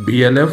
BLF,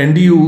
NDU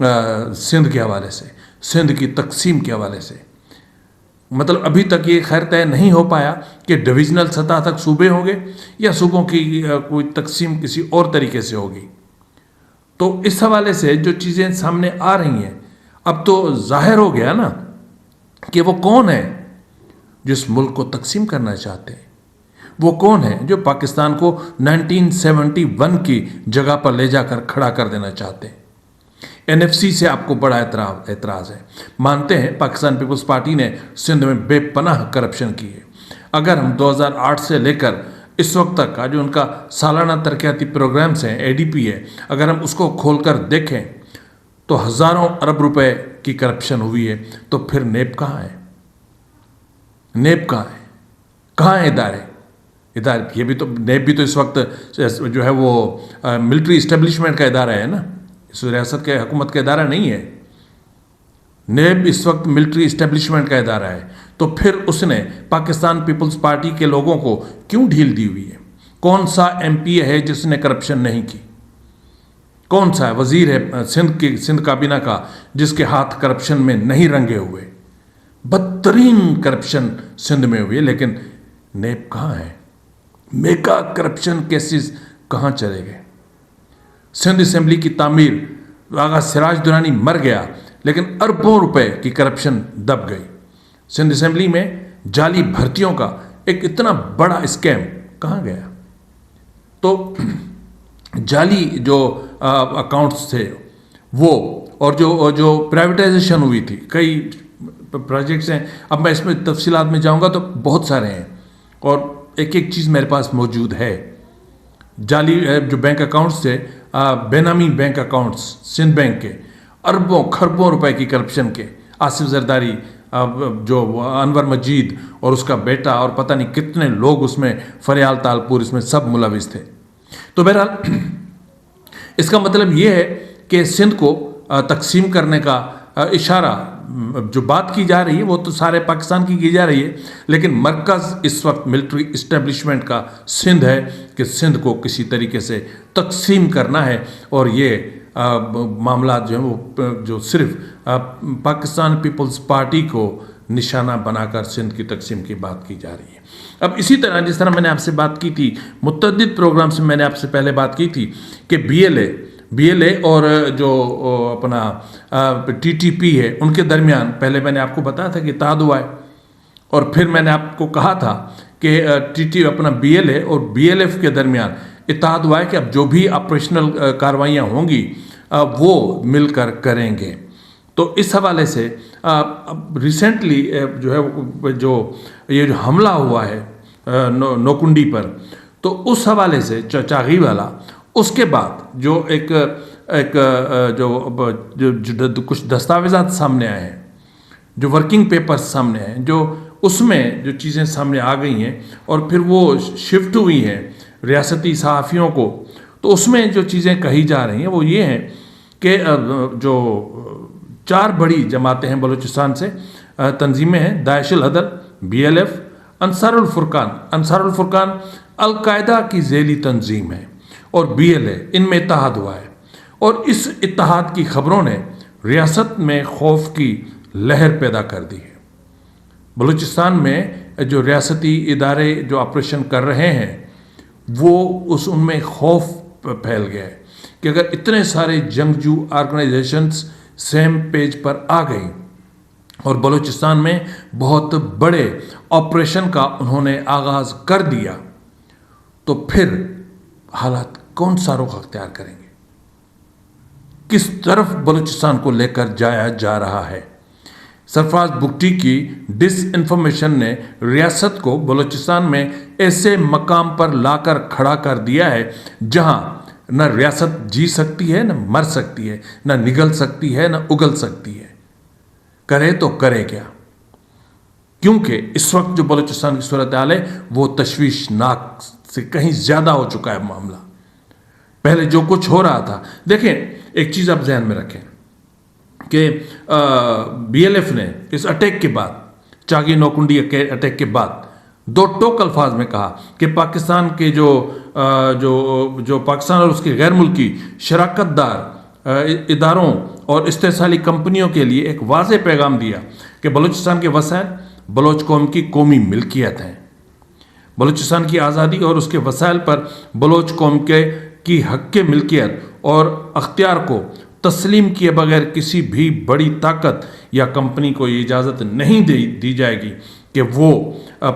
Sindh کے حوالے سے، سندھ کی تقسیم کے حوالے سے، مطلب ابھی تک یہ خیر طے نہیں ہو پایا کہ ڈویژنل سطح تک صوبے ہوں گے یا صوبوں کی کوئی تقسیم کسی اور طریقے سے ہوگی۔ تو اس حوالے سے جو چیزیں سامنے آ رہی ہیں، اب تو ظاہر ہو گیا نا کہ وہ کون ہے جو اس ملک کو تقسیم کرنا چاہتے ہیں، وہ کون ہے جو پاکستان کو 1971 کی جگہ پر لے جا کر کھڑا کر دینا چاہتے ہیں۔ این ایف سی سے آپ کو بڑا اعتراض ہے، مانتے ہیں پاکستان پیپلز پارٹی نے سندھ میں بے پناہ کرپشن کی ہے۔ اگر ہم 2008 سے لے کر اس وقت تک کا جو ان کا سالانہ ترقیاتی پروگرامز ہیں، اے ڈی پی ہے، اگر ہم اس کو کھول کر دیکھیں تو ہزاروں ارب روپے کی کرپشن ہوئی ہے۔ تو پھر نیب کہاں ہے؟ نیب کہاں ہے؟ کہاں ہے ادارے؟ یہ بھی تو، نیب بھی تو اس وقت جو ہے وہ ملٹری اسٹیبلشمنٹ کا ادارہ ہے نا، اس ریاست کے حکومت کا ادارہ نہیں ہے۔ نیب اس وقت ملٹری اسٹیبلشمنٹ کا ادارہ ہے۔ تو پھر اس نے پاکستان پیپلز پارٹی کے لوگوں کو کیوں ڈھیل دی ہوئی ہے؟ کون سا ایم پی ہے جس نے کرپشن نہیں کی؟ کون سا وزیر ہے سندھ کابینہ کا جس کے ہاتھ کرپشن میں نہیں رنگے ہوئے؟ بدترین کرپشن سندھ میں ہوئی ہے، لیکن نیب کہاں ہے؟ میگا کرپشن کیسز کہاں چلے گئے؟ سندھ اسمبلی کی تعمیر، آغا سراج درانی مر گیا لیکن اربوں روپے کی کرپشن دب گئی۔ سندھ اسمبلی میں جعلی بھرتیوں کا ایک اتنا بڑا اسکیم کہاں گیا؟ تو جعلی جو اکاؤنٹس تھے وہ، اور جو پرائیویٹائزیشن ہوئی تھی، کئی پروجیکٹس ہیں، اب میں اس میں تفصیلات میں جاؤں گا تو بہت سارے ہیں، اور ایک ایک چیز میرے پاس موجود ہے۔ جعلی جو بینک اکاؤنٹس تھے، بے نامی بینک اکاؤنٹس سندھ بینک کے، اربوں کھربوں روپے کی کرپشن کے، آصف زرداری، جو انور مجید اور اس کا بیٹا اور پتہ نہیں کتنے لوگ اس میں، فریال تالپور، اس میں سب ملوث تھے۔ تو بہرحال اس کا مطلب یہ ہے کہ سندھ کو تقسیم کرنے کا اشارہ، جو بات کی جا رہی ہے وہ تو سارے پاکستان کی جا رہی ہے، لیکن مرکز اس وقت ملٹری اسٹیبلشمنٹ کا سندھ ہے کہ سندھ کو کسی طریقے سے تقسیم کرنا ہے، اور یہ معاملات جو ہیں وہ جو صرف پاکستان پیپلز پارٹی کو نشانہ بنا کر سندھ کی تقسیم کی بات کی جا رہی ہے۔ اب اسی طرح جس طرح میں نے آپ سے بات کی تھی، متعدد پروگرامز میں نے آپ سے پہلے بات کی تھی کہ بی ایل اے اور جو اپنا ٹی ٹی پی ہے، ان کے درمیان پہلے میں نے آپ کو بتایا تھا کہ اتحاد ہوا ہے، اور پھر میں نے آپ کو کہا تھا کہ اپنا بی ایل اے اور بی ایل ایف کے درمیان اتحاد ہوا ہے کہ اب جو بھی آپریشنل کاروائیاں ہوں گی وہ مل کر کریں گے۔ تو اس حوالے سے ریسنٹلی جو ہے جو یہ جو حملہ ہوا ہے نوکنڈی پر، تو اس حوالے سے چاغی والا، اس کے بعد جو ایک جو کچھ دستاویزات سامنے آئے ہیں، جو ورکنگ پیپرز سامنے ہیں، جو اس میں جو چیزیں سامنے آ گئی ہیں اور پھر وہ شفٹ ہوئی ہیں ریاستی صحافیوں کو، تو اس میں جو چیزیں کہی جا رہی ہیں وہ یہ ہیں کہ جو 4 بڑی جماعتیں ہیں بلوچستان سے، تنظیمیں ہیں، داعش الہدل، بی ایل ایف، انصار الفرقان القاعدہ کی ذیلی تنظیم ہے، اور بی ایل اے، ان میں اتحاد ہوا ہے، اور اس اتحاد کی خبروں نے ریاست میں خوف کی لہر پیدا کر دی ہے۔ بلوچستان میں جو ریاستی ادارے جو آپریشن کر رہے ہیں وہ ان میں خوف پھیل گیا ہے کہ اگر اتنے سارے جنگجو آرگنائزیشنز سیم پیج پر آ گئی اور بلوچستان میں بہت بڑے آپریشن کا انہوں نے آغاز کر دیا، تو پھر حالات کون سا رخ اختیار کریں گے؟ کس طرف بلوچستان کو لے کر جایا جا رہا ہے؟ سرفراز بگٹی کی ڈس انفارمیشن نے ریاست کو بلوچستان میں ایسے مقام پر لا کر کھڑا کر دیا ہے جہاں نہ ریاست جی سکتی ہے، نہ مر سکتی ہے، نہ نگل سکتی ہے، نہ اگل سکتی ہے۔ کرے تو کرے کیا؟ کیونکہ اس وقت جو بلوچستان کی صورتحال ہے وہ تشویشناک سے کہیں زیادہ ہو چکا ہے معاملہ۔ پہلے جو کچھ ہو رہا تھا، دیکھیں ایک چیز آپ ذہن میں رکھیں کہ بی ایل ایف نے اس اٹیک کے بعد، چاگی نوکنڈی اٹیک کے بعد 2 ٹوک الفاظ میں کہا کہ پاکستان کے جو پاکستان اور اس کے غیر ملکی شراکت دار اداروں اور استحصالی کمپنیوں کے لیے ایک واضح پیغام دیا کہ بلوچستان کے وسائل بلوچ قوم کی قومی ملکیت ہیں۔ بلوچستان کی آزادی اور اس کے وسائل پر بلوچ قوم کی حق کے ملکیت اور اختیار کو تسلیم کیے بغیر کسی بھی بڑی طاقت یا کمپنی کو یہ اجازت نہیں دی جائے گی کہ وہ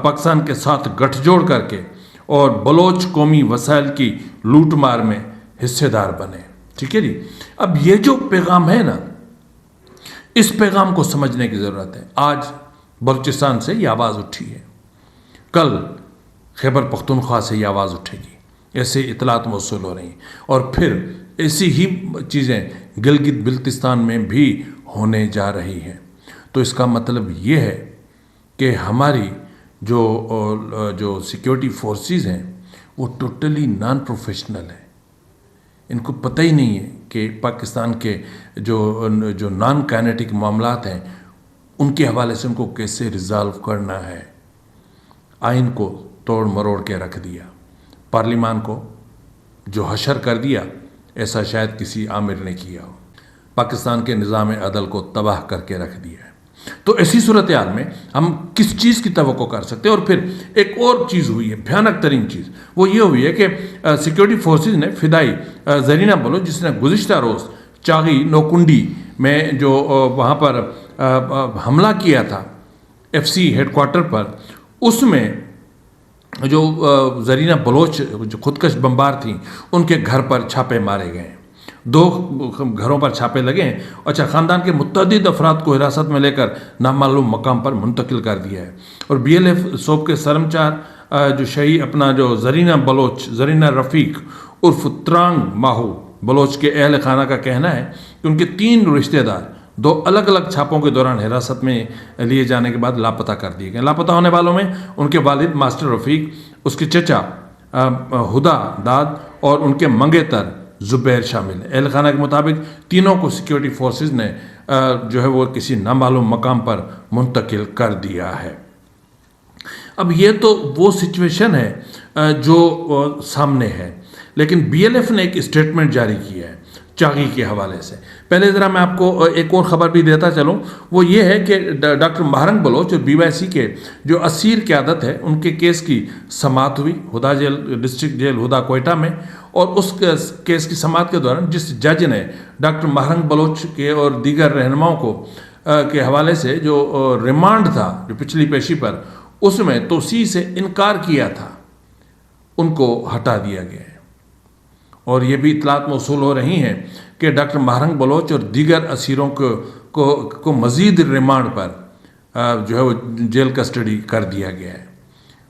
پاکستان کے ساتھ گٹھ جوڑ کر کے اور بلوچ قومی وسائل کی لوٹ مار میں حصے دار بنے۔ ٹھیک ہے جی، اب یہ جو پیغام ہے نا، اس پیغام کو سمجھنے کی ضرورت ہے۔ آج بلوچستان سے یہ آواز اٹھی ہے، کل خیبر پختونخوا سے یہ آواز اٹھے گی، ایسے اطلاعات موصول ہو رہی ہیں، اور پھر ایسی ہی چیزیں گلگت بلتستان میں بھی ہونے جا رہی ہیں۔ تو اس کا مطلب یہ ہے کہ ہماری جو سیکیورٹی فورسز ہیں وہ ٹوٹلی نان پروفیشنل ہیں۔ ان کو پتہ ہی نہیں ہے کہ پاکستان کے جو نان کائنیٹک معاملات ہیں ان کے حوالے سے ان کو کیسے ریزالو کرنا ہے۔ آئین کو توڑ مروڑ کے رکھ دیا، پارلیمان کو جو حشر کر دیا ایسا شاید کسی عامر نے کیا ہو، پاکستان کے نظام عدل کو تباہ کر کے رکھ دیا ہے۔ تو ایسی صورتحال میں ہم کس چیز کی توقع کر سکتے ہیں؟ اور پھر ایک اور چیز ہوئی ہے، بھیانک ترین چیز، وہ یہ ہوئی ہے کہ سیکیورٹی فورسز نے فدائی زرینہ بلوچ، جس نے گزشتہ روز چاغی نوکنڈی میں جو وہاں پر حملہ کیا تھا ایف سی ہیڈ کوارٹر پر، اس میں جو زرینہ بلوچ جو خودکش بمبار تھیں ان کے گھر پر چھاپے مارے گئے ہیں، 2 گھروں پر چھاپے لگے ہیں۔ اچھا، خاندان کے متعدد افراد کو حراست میں لے کر نامعلوم مقام پر منتقل کر دیا ہے، اور بی ایل ایف صوب کے سرمچار جو شہید اپنا جو زرینہ بلوچ، زرینہ رفیق عرف ترانگ ماہو بلوچ کے اہل خانہ کا کہنا ہے کہ ان کے 3 رشتہ دار 2 الگ الگ چھاپوں کے دوران حراست میں لیے جانے کے بعد لاپتہ کر دیے گئے۔ لاپتہ ہونے والوں میں ان کے والد ماسٹر رفیق، اس کے چچا ہدا داد اور ان کے منگیتر زبیر شامل ہے۔ اہل خانہ کے مطابق تینوں کو سیکیورٹی فورسز نے جو ہے وہ کسی نامعلوم مقام پر منتقل کر دیا ہے۔ اب یہ تو وہ سچویشن ہے جو سامنے ہے، لیکن بی ایل ایف نے ایک اسٹیٹمنٹ جاری کیا ہے چاغی کے حوالے سے۔ پہلے ذرا میں آپ کو ایک اور خبر بھی دیتا چلوں، وہ یہ ہے کہ ڈاکٹر مہرنگ بلوچ اور بی وائی سی کے جو اسیر قیادت ہے ان کے کیس کی سماعت ہوئی ہدا جیل، ڈسٹرکٹ جیل ہدا کوئٹہ میں، اور اس کیس کی سماعت کے دوران جس جج نے ڈاکٹر مہرنگ بلوچ کے اور دیگر رہنماؤں کو کے حوالے سے جو ریمانڈ تھا جو پچھلی پیشی پر، اس میں توسیع سے انکار کیا تھا، ان کو ہٹا دیا گیا ہے۔ اور یہ بھی اطلاعات موصول ہو رہی ہیں کہ ڈاکٹر مہرنگ بلوچ اور دیگر اسیروں کو مزید ریمانڈ پر جو ہے وہ جیل کسٹڈی کر دیا گیا ہے،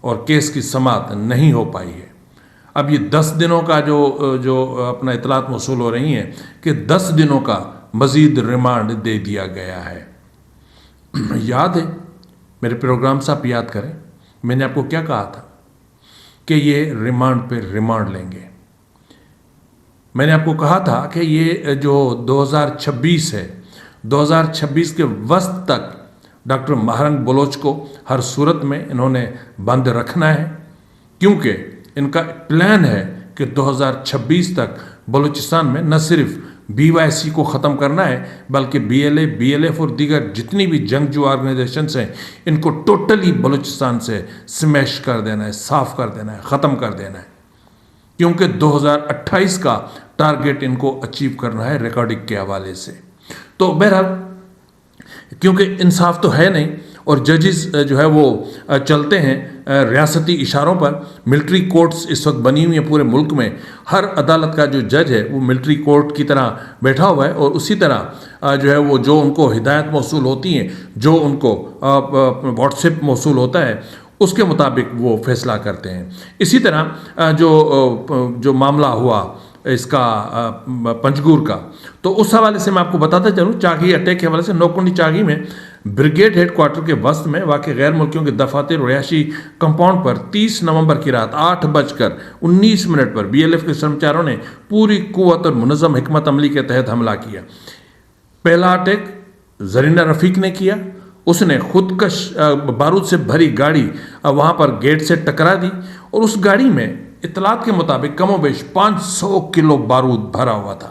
اور کیس کی سماعت نہیں ہو پائی ہے۔ اب یہ 10 دنوں کا جو اپنا اطلاعات موصول ہو رہی ہیں کہ 10 دنوں کا مزید ریمانڈ دے دیا گیا ہے۔ یاد ہے میرے پروگرام سے آپ یاد کریں، میں نے آپ کو کیا کہا تھا کہ یہ ریمانڈ پہ ریمانڈ لیں گے۔ میں نے آپ کو کہا تھا کہ یہ جو 2026 ہے، 2026 کے وسط تک ڈاکٹر مہرنگ بلوچ کو ہر صورت میں انہوں نے بند رکھنا ہے، کیونکہ ان کا پلان ہے کہ 2026 تک بلوچستان میں نہ صرف بی وائی سی کو ختم کرنا ہے، بلکہ B L A, B L F اور دیگر جتنی بھی جنگجو آرگنائزیشنز ہیں ان کو ٹوٹلی بلوچستان سے سمیش کر دینا ہے، صاف کر دینا ہے، ختم کر دینا ہے، کیونکہ 2028 کا ٹارگیٹ ان کو اچیو کرنا ہے ریکارڈنگ کے حوالے سے۔ تو بہرحال کیونکہ انصاف تو ہے نہیں، اور ججز جو ہے وہ چلتے ہیں ریاستی اشاروں پر، ملٹری کورٹس اس وقت بنی ہوئی ہیں پورے ملک میں، ہر عدالت کا جو جج ہے وہ ملٹری کورٹ کی طرح بیٹھا ہوا ہے، اور اسی طرح جو ہے وہ جو ان کو ہدایت موصول ہوتی ہیں، جو ان کو واٹس ایپ موصول ہوتا ہے، اس کے مطابق وہ فیصلہ کرتے ہیں۔ اسی طرح جو معاملہ ہوا اس کا پنجگور کا، تو اس حوالے سے میں آپ کو بتاتا چلوں، چاغی اٹیک کے حوالے سے نوکنڈی چاغی میں بریگیڈ ہیڈ کوارٹر کے وسط میں واقع غیر ملکیوں کے دفاتر رہائشی کمپاؤنڈ پر 30 نومبر کی رات 8:19 پر بی ایل ایف کے سرمچاروں نے پوری قوت اور منظم حکمت عملی کے تحت حملہ کیا۔ پہلا اٹیک زرینہ رفیق نے کیا، اس نے خودکش بارود سے بھری گاڑی وہاں پر گیٹ سے ٹکرا دی، اور اس گاڑی میں اطلاعات کے مطابق کم و بیش 500 کلو بارود بھرا ہوا تھا۔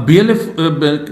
BLF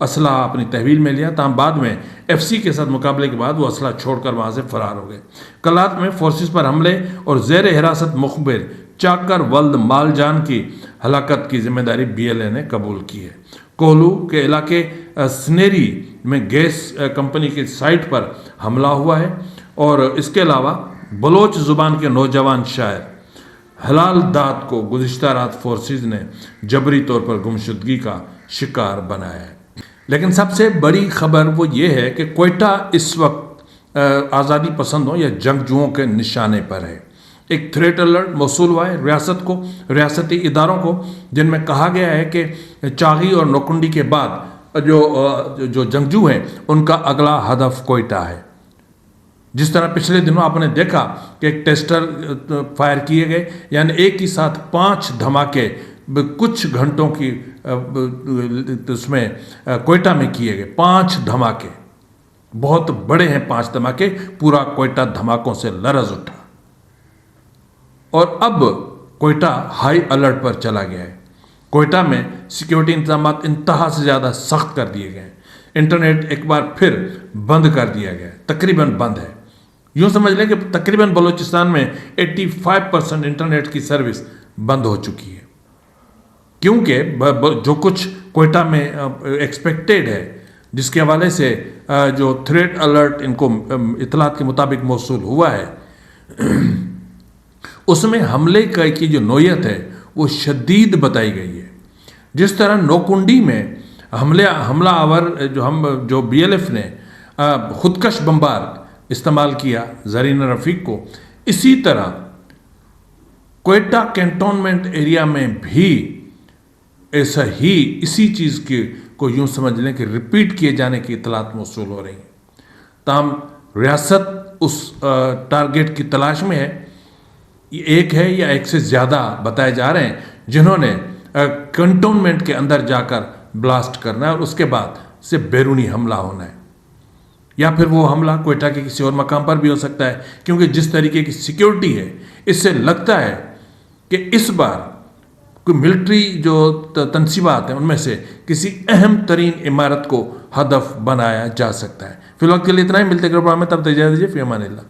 اسلحہ اپنی تحویل میں لیا، تاہم بعد میں ایف سی کے ساتھ مقابلے کے بعد وہ اسلحہ چھوڑ کر وہاں سے فرار ہو گئے۔ کلات میں فورسز پر حملے اور زیر حراست مخبر چاکر ولد مال جان کی ہلاکت کی ذمہ داری بی ایل اے نے قبول کی ہے۔ کوہلو کے علاقے سنیری میں گیس کمپنی کی سائٹ پر حملہ ہوا ہے، اور اس کے علاوہ بلوچ زبان کے نوجوان شاعر ہلال داد کو گزشتہ رات فورسز نے جبری طور پر گمشدگی کا شکار بنایا ہے۔ لیکن سب سے بڑی خبر وہ یہ ہے کہ کوئٹہ اس وقت آزادی پسندوں یا جنگجوؤں کے نشانے پر ہے۔ ایک تھریٹ الرٹ موصول ہوا ہے ریاست کو، ریاستی اداروں کو، جن میں کہا گیا ہے کہ چاغی اور نوکنڈی کے بعد جو جنگجو ہیں ان کا اگلا ہدف کوئٹہ ہے۔ جس طرح پچھلے دنوں آپ نے دیکھا کہ ایک ٹیسٹر فائر کیے گئے، یعنی ایک ہی ساتھ 5 دھماکے کچھ گھنٹوں کی اس میں کوئٹہ میں کیے گئے، 5 دھماکے بہت بڑے ہیں، 5 دھماکے، پورا کوئٹہ دھماکوں سے لرز اٹھا، اور اب کوئٹہ ہائی الرٹ پر چلا گیا ہے۔ کوئٹہ میں سیکیورٹی انتظامات انتہا سے زیادہ سخت کر دیے گئے ہیں، انٹرنیٹ ایک بار پھر بند کر دیا گیا ہے، تقریباً بند ہے۔ یوں سمجھ لیں کہ تقریباً بلوچستان میں 85% انٹرنیٹ کی سروس بند ہو چکی ہے، کیونکہ جو کچھ کوئٹہ میں ایکسپیکٹیڈ ہے، جس کے حوالے سے جو تھریٹ الرٹ ان کو اطلاعات کے مطابق موصول ہوا ہے، اس میں حملے کی جو نوعیت ہے وہ شدید بتائی گئی ہے۔ جس طرح نوکنڈی میں حملہ آور جو بی ایل ایف نے خودکش بمبار استعمال کیا زرینہ رفیق کو، اسی طرح کوئٹہ کینٹونمنٹ ایریا میں بھی ایسا ہی اسی چیز کو یوں سمجھ لیں کہ ریپیٹ کیے جانے کی اطلاعات موصول ہو رہی ہیں۔ تاہم ریاست اس ٹارگیٹ کی تلاش میں ہے، ایک ہے یا ایک سے زیادہ بتائے جا رہے ہیں جنہوں نے کنٹونمنٹ کے اندر جا کر بلاسٹ کرنا ہے، اور اس کے بعد سے بیرونی حملہ ہونا ہے، یا پھر وہ حملہ کوئٹہ کے کسی اور مقام پر بھی ہو سکتا ہے، کیونکہ جس طریقے کی سیکیورٹی ہے اس سے لگتا ہے کہ اس بار کوئی ملٹری جو تنصیبات ہیں ان میں سے کسی اہم ترین عمارت کو ہدف بنایا جا سکتا ہے۔ فی الوقت کے لیے اتنا ہی، ملتے ہیں پروگرام میں، تب تک اجازت دیجیے، فی امان اللہ۔